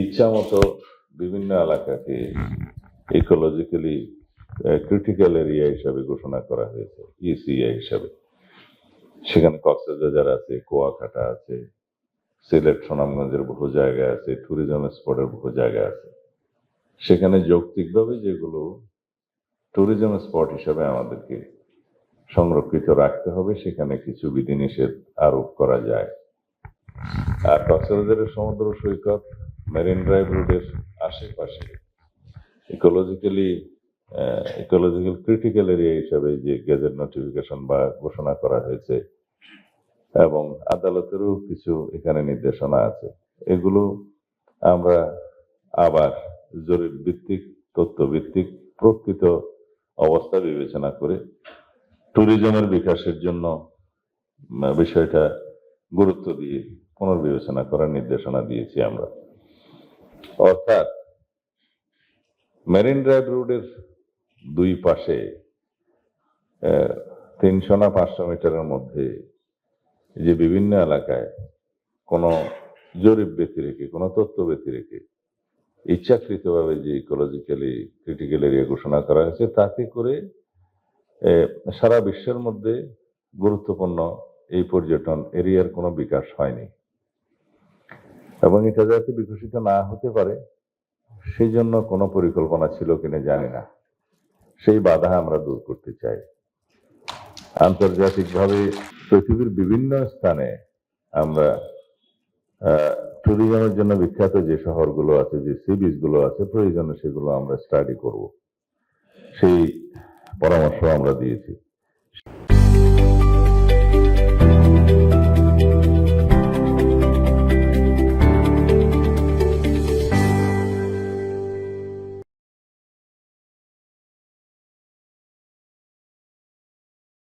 ইচ্ছামতো বিভিন্ন এলাকাকে ইকোলজিক্যালি ক্রিটিক্যাল এরিয়া হিসাবে ঘোষণা করা হয়েছে, ইসিএ হিসাবে। সেখানে কক্সবাজার আছে, কুয়াকাটা আছে, সিলেট সুনামগঞ্জের বহু জায়গা আছে, ট্যুরিজম স্পটের বহু জায়গা আছে। সেখানে যৌক্তিকভাবে যেগুলো ট্যুরিজম স্পট হিসাবে আমাদেরকে সংরক্ষিত রাখতে হবে, সেখানে কিছু বিধিনিষেধ আরোপ করা যায়। আর কক্সবাজারের সমুদ্র সৈকত, মেরিন ড্রাইভ রোডের আশেপাশে ইকোলজিক্যাল ক্রিটিক্যাল এরিয়া হিসাবে যে গেজেট নোটিফিকেশন বা ঘোষণা করা হয়েছে, এবং আদালতেরও কিছু এখানে নির্দেশনা আছে। এগুলো আমরা আবার জরিপ ভিত্তিক, তথ্য ভিত্তিক, প্রকৃত অবস্থা বিবেচনা করে ট্যুরিজমের বিকাশের জন্য বিষয়টা গুরুত্ব দিয়ে পুনর্বিবেচনা করার নির্দেশনা দিয়েছি আমরা। অর্থাৎ মেরিন ড্রাইভ রোডের দুই পাশে 300 না 500 মিটারের মধ্যে যে বিভিন্ন এলাকায় কোনো জরিপ ব্যতি রেখে, কোনো তথ্য ব্যতি রেখে ইচ্ছাকৃতভাবে যে ইকোলজিক্যালি ক্রিটিক্যাল এরিয়া ঘোষণা করা হয়েছে, তাতে করে সারা বিশ্বের মধ্যে গুরুত্বপূর্ণ এই পর্যটন এরিয়ার কোনো বিকাশ হয়নি, এবং এটা যাতে বিকশিত না হতে পারে সেই জন্য কোনো পরিকল্পনা ছিল কিনা জানি না। সেই বাধা আমরা দূর করতে চাই। আন্তর্জাতিকভাবে পৃথিবীর বিভিন্ন স্থানে আমরা ট্যুরিজমের জন্য বিখ্যাত যে শহরগুলো আছে, যে সি বিচ গুলো আছে, প্রয়োজনে সেগুলো আমরা স্টাডি করব, সেই পরামর্শ আমরা দিয়েছি।